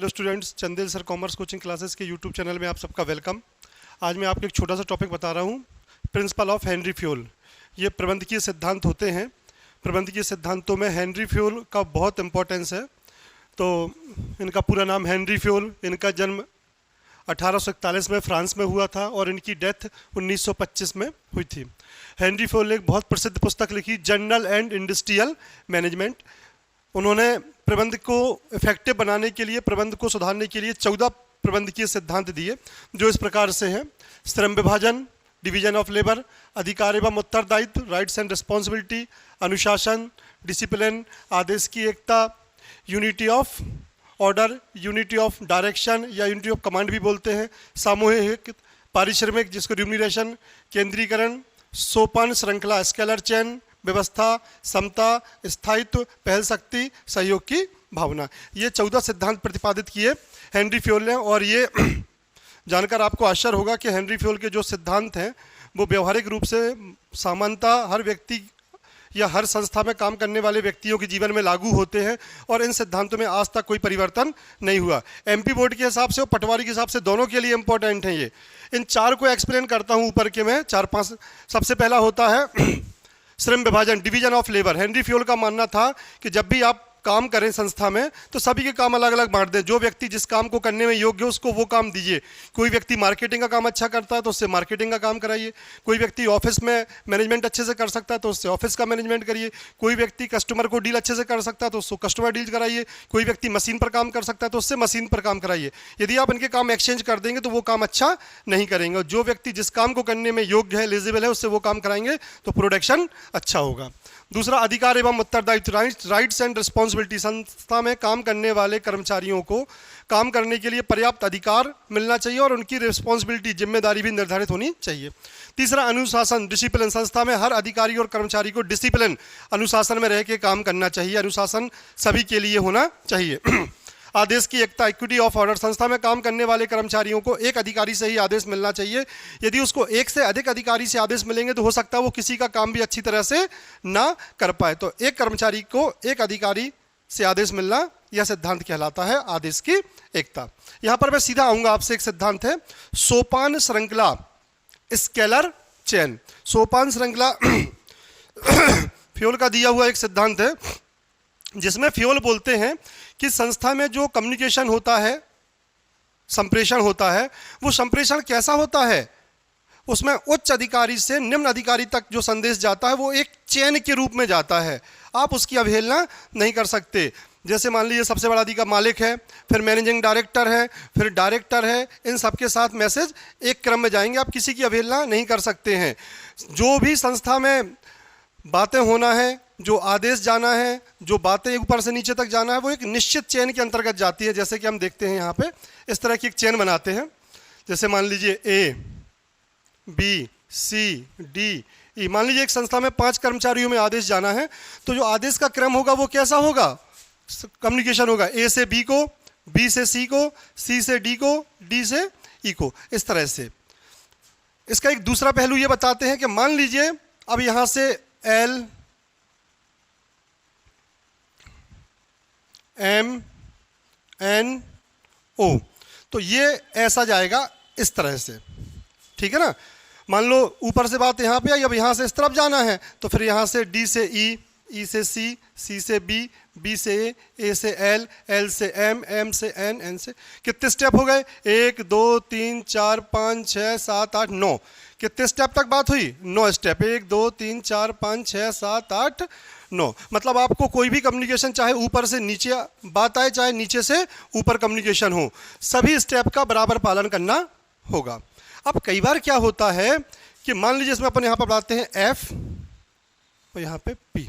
Hello students, Chandel sir commerce coaching classes के YouTube channel में आप सबका वेलकम। आज मैं आपको एक छोटा सा टॉपिक बता रहा हूँ, प्रिंसिपल ऑफ हेनरी फ्यूल। ये प्रबंधकीय सिद्धांत होते हैं। प्रबंधकीय सिद्धांतों में हेनरी फ्यूल का बहुत इंपॉर्टेंस है। तो इनका पूरा नाम हेनरी फ्यूल, इनका जन्म 1841 में फ्रांस में हुआ था और इनकी डेथ 1925 में हुई थी। हेनरी फ्यूल ने एक बहुत प्रसिद्ध पुस्तक लिखी, जनरल एंड इंडस्ट्रियल मैनेजमेंट। उन्होंने प्रबंध को इफेक्टिव बनाने के लिए, प्रबंध को सुधारने के लिए 14 प्रबंधकीय सिद्धांत दिए, जो इस प्रकार से हैं: श्रम विभाजन, डिवीजन ऑफ लेबर, अधिकार एवं उत्तरदायित्व, राइट्स एंड रिस्पॉन्सिबिलिटी, अनुशासन, डिसिप्लिन, आदेश की एकता, unity of order, unity of direction या यूनिटी ऑफ कमांड भी बोलते हैं, सामूहिक, पारिश्रमिक जिसको रिम्यूनरेशन, केंद्रीकरण, सोपान श्रृंखला, स्केलर चेन, व्यवस्था, समता, स्थायित्व, पहल शक्ति, सहयोग की भावना। ये 14 सिद्धांत प्रतिपादित किए हेनरी फ्यूल ने। और ये जानकर आपको आश्चर्य होगा कि हेनरी फ्यूल के जो सिद्धांत हैं वो व्यवहारिक रूप से सामान्यतः हर व्यक्ति या हर संस्था में काम करने वाले व्यक्तियों के जीवन में लागू होते हैं और इन सिद्धांतों में आज तक कोई परिवर्तन नहीं हुआ। एमपी बोर्ड के हिसाब से और पटवारी के हिसाब से दोनों के लिए इंपॉर्टेंट हैं ये। इन चार को एक्सप्लेन करता हूँ ऊपर के मैं 4-5। सबसे पहला होता है श्रम विभाजन, division of labour. Henry fuel का मानना था कि जब भी आप काम करें संस्था में तो सभी के काम अलग अलग बांट दें। जो व्यक्ति जिस काम को करने में योग्य हो उसको वो काम दीजिए। कोई व्यक्ति मार्केटिंग का काम अच्छा करता है तो उससे मार्केटिंग का काम कराइए। कोई व्यक्ति ऑफिस में मैनेजमेंट अच्छे से कर सकता है तो उससे ऑफिस का मैनेजमेंट करिए। कोई व्यक्ति कस्टमर को डील अच्छे से कर सकता है तो उसको कस्टमर डील कराइए। कोई व्यक्ति मशीन पर काम कर सकता है तो उससे मशीन पर काम कराइए। यदि आप इनके काम एक्सचेंज कर देंगे तो वो काम अच्छा नहीं करेंगे। और जो व्यक्ति जिस काम को करने में योग्य है, एलिजिबल है, उससे वो काम कराएंगे तो प्रोडक्शन अच्छा होगा। दूसरा, अधिकार एवं उत्तरदायित्व, राइट्स एंड रिस्पॉन्सिबिलिटी। संस्था में काम करने वाले कर्मचारियों को काम करने के लिए पर्याप्त अधिकार मिलना चाहिए और उनकी रिस्पॉन्सिबिलिटी, जिम्मेदारी भी निर्धारित होनी चाहिए। तीसरा, अनुशासन, डिसिप्लिन। संस्था में हर अधिकारी और कर्मचारी को डिसिप्लिन, अनुशासन में रह के काम करना चाहिए। अनुशासन सभी के लिए होना चाहिए। आदेश की एकता, इक्विटी ऑफ ऑर्डर। संस्था में काम करने वाले कर्मचारियों को एक अधिकारी से ही आदेश मिलना चाहिए। यदि उसको एक से अधिक अधिकारी से आदेश मिलेंगे तो हो सकता है वो किसी का काम भी अच्छी तरह से ना कर पाए। तो एक कर्मचारी को एक अधिकारी से आदेश मिलना यह सिद्धांत कहलाता है आदेश की एकता। यहां पर मैं सीधा आऊंगा आपसे। एक सिद्धांत है सोपान श्रृंखला, स्केलर चेन। सोपान श्रृंखला फ्यूल का दिया हुआ एक सिद्धांत है जिसमें फ्यूल बोलते हैं कि संस्था में जो कम्युनिकेशन होता है, संप्रेषण होता है, वो संप्रेषण कैसा होता है? उसमें उच्च अधिकारी से निम्न अधिकारी तक जो संदेश जाता है वो एक चेन के रूप में जाता है। आप उसकी अवहेलना नहीं कर सकते। जैसे मान लीजिए सबसे बड़ा अधिकारी मालिक है, फिर मैनेजिंग डायरेक्टर है, फिर डायरेक्टर है, इन सबके साथ मैसेज एक क्रम में जाएंगे। आप किसी की अवहेलना नहीं कर सकते हैं। जो भी संस्था में बातें होना है, जो आदेश जाना है, जो बातें ऊपर से नीचे तक जाना है, वो एक निश्चित चेन के अंतर्गत जाती है। जैसे कि हम देखते हैं यहाँ पे इस तरह की एक चेन बनाते हैं। जैसे मान लीजिए ए, बी, सी, डी, ई। मान लीजिए एक संस्था में 5 कर्मचारियों में आदेश जाना है तो जो आदेश का क्रम होगा वो कैसा होगा? कम्युनिकेशन होगा ए से बी को, बी से सी को, सी से डी को, डी से ई को, इस तरह से। इसका एक दूसरा पहलू ये बताते हैं कि मान लीजिए अब यहां से एल, एम, एन, ओ, तो ये ऐसा जाएगा इस तरह से, ठीक है ना। मान लो ऊपर से बात यहाँ पे आई, अब यहाँ से इस तरफ जाना है तो फिर यहाँ से डी से ई, ई से सी, सी से बी, बी से ए से एल, एल से एम, एम से एन, एन से। कितने स्टेप हो गए? 1 2 3 4 5 6 7 8 9। कितने स्टेप तक बात हुई? 9 स्टेप। 1 2 3 4 5 6 7 8 9। मतलब आपको कोई भी कम्युनिकेशन, चाहे ऊपर से नीचे बात आए, चाहे नीचे से ऊपर कम्युनिकेशन हो, सभी स्टेप का बराबर पालन करना होगा। अब कई बार क्या होता है कि मान लीजिए इसमें अपन यहाँ पर बताते हैं एफ और यहाँ पे पी।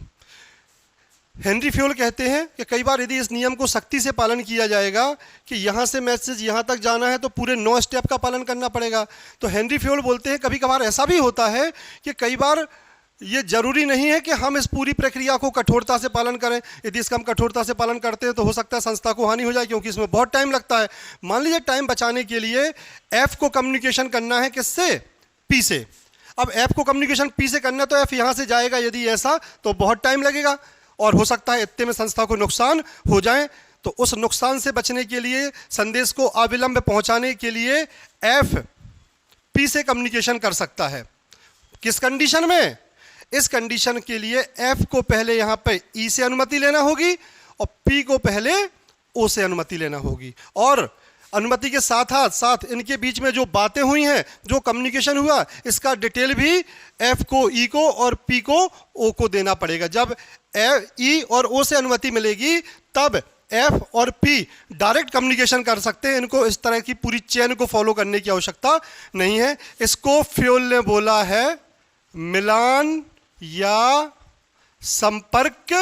हेनरी फ्यूल कहते हैं कि कई बार यदि इस नियम को सख्ती से पालन किया जाएगा कि यहाँ से मैसेज यहाँ तक जाना है तो पूरे 9 स्टेप का पालन करना पड़ेगा। तो हेनरी फ्यूल बोलते हैं कभी कभार ऐसा भी होता है कि कई बार ये जरूरी नहीं है कि हम इस पूरी प्रक्रिया को कठोरता से पालन करें। यदि इसका हम कठोरता से पालन करते हैं तो हो सकता है संस्था को हानि हो जाए, क्योंकि इसमें बहुत टाइम लगता है। मान लीजिए टाइम बचाने के लिए एफ को कम्युनिकेशन करना है किससे? पी से। अब एफ को कम्युनिकेशन पी से करना तो एफ यहाँ से जाएगा, यदि ऐसा तो बहुत टाइम लगेगा और हो सकता है इतने में संस्था को नुकसान हो जाए। तो उस नुकसान से बचने के लिए, संदेश को अविलंब पहुंचाने के लिए एफ पी से कम्युनिकेशन कर सकता है। किस कंडीशन में? इस कंडीशन के लिए एफ को पहले यहां पे ई से अनुमति लेना होगी और पी को पहले ओ से अनुमति लेना होगी, और अनुमति के साथ साथ इनके बीच में जो बातें हुई हैं, जो कम्युनिकेशन हुआ, इसका डिटेल भी एफ को ई को और पी को ओ को देना पड़ेगा। जब ई और ओ से अनुमति मिलेगी तब एफ और पी डायरेक्ट कम्युनिकेशन कर सकते हैं। इनको इस तरह की पूरी चेन को फॉलो करने की आवश्यकता नहीं है। इसको फ्योल ने बोला है मिलान या संपर्क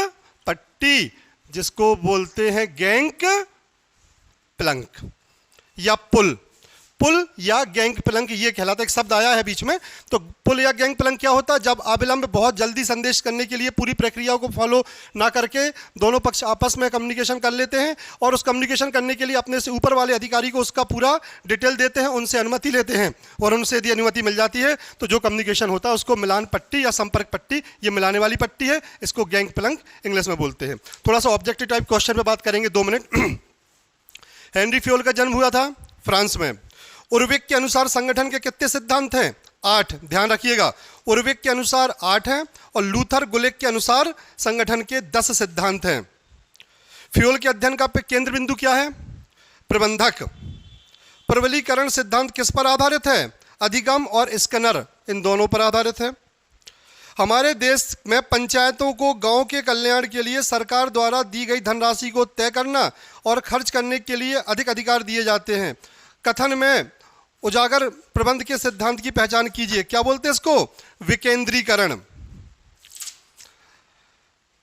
पट्टी, जिसको बोलते हैं गैंग प्लंक या पुल। पुल या गैंग प्लंक ये कहलाता है। एक शब्द आया है बीच में, तो पुल या गैंग प्लंक क्या होता है? जब अविलंब बहुत जल्दी संदेश करने के लिए पूरी प्रक्रिया को फॉलो ना करके दोनों पक्ष आपस में कम्युनिकेशन कर लेते हैं, और उस कम्युनिकेशन करने के लिए अपने से ऊपर वाले अधिकारी को उसका पूरा डिटेल देते हैं, उनसे अनुमति लेते हैं, और उनसे यदि अनुमति मिल जाती है तो जो कम्युनिकेशन होता है उसको मिलान पट्टी या संपर्क पट्टी, ये मिलाने वाली पट्टी है, इसको गैंग प्लंक इंग्लिश में बोलते हैं। थोड़ा सा ऑब्जेक्टिव टाइप क्वेश्चन पे बात करेंगे, 2 मिनट। हेनरी फ्योल का जन्म हुआ था फ्रांस में। उर्विक के अनुसार संगठन के कितने सिद्धांत हैं? 8। ध्यान रखिएगा, उर्विक के अनुसार 8 हैं और लूथर गुलेक के अनुसार संगठन के 10 सिद्धांत हैं। फ्योल के अध्ययन का केंद्र बिंदु क्या है? प्रबंधक। प्रबलीकरण सिद्धांत किस पर आधारित है? अधिगम और स्कनर, इन दोनों पर आधारित है। हमारे देश में पंचायतों को गांव के कल्याण के लिए सरकार द्वारा दी गई धनराशि को तय करना और खर्च करने के लिए अधिक अधिकार दिए जाते हैं। कथन में उजागर प्रबंध के सिद्धांत की पहचान कीजिए। क्या बोलते हैं इसको? विकेंद्रीकरण।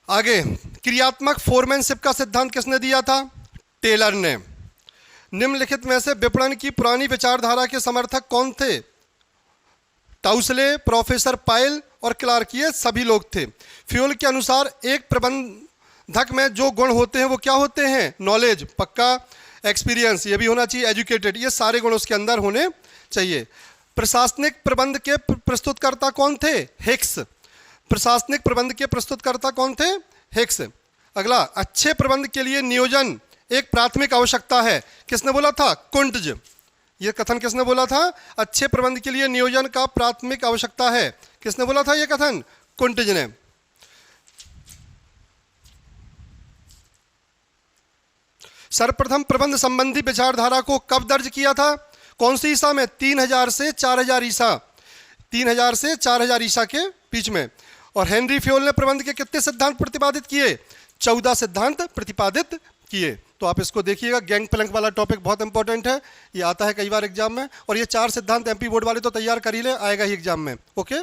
आगे, क्रियात्मक फोरमैनशिप का सिद्धांत किसने दिया था? टेलर ने। निम्नलिखित में से विपणन की पुरानी विचारधारा के समर्थक कौन थे? टाउसले, प्रोफेसर पायल और क्लार्क, ये सभी लोग थे। फ्योल के अनुसार एक प्रबंधक में जो गुण होते हैं वो क्या होते हैं? नॉलेज, पक्का, एक्सपीरियंस, ये भी होना चाहिए, एजुकेटेड, ये सारे गुण उसके अंदर होने चाहिए। प्रशासनिक प्रबंध के प्रस्तुतकर्ता कौन थे? हिक्स। प्रशासनिक प्रबंध के प्रस्तुतकर्ता कौन थे? हिक्स। अगला, अच्छे प्रबंध के लिए नियोजन एक प्राथमिक आवश्यकता है, किसने बोला था? कुंटज। ये कथन किसने बोला था? अच्छे प्रबंध के लिए नियोजन का प्राथमिक आवश्यकता है, किसने बोला था ये कथन? कुंटज ने। सर्वप्रथम प्रबंध संबंधी विचारधारा को कब दर्ज किया था? कौन सी ईसा में? 3000 से 4000 ईसा, 3000 से 4000 ईसा के बीच में। और हेनरी फ्योल ने प्रबंध के कितने सिद्धांत प्रतिपादित किए? 14 सिद्धांत प्रतिपादित किए। तो आप इसको देखिएगा, गैंग प्लंक वाला टॉपिक बहुत इंपॉर्टेंट है, ये आता है कई बार एग्जाम में, और ये 4 सिद्धांत एमपी बोर्ड वाले तो तैयार कर ही ले, आएगा ही एग्जाम में। ओके।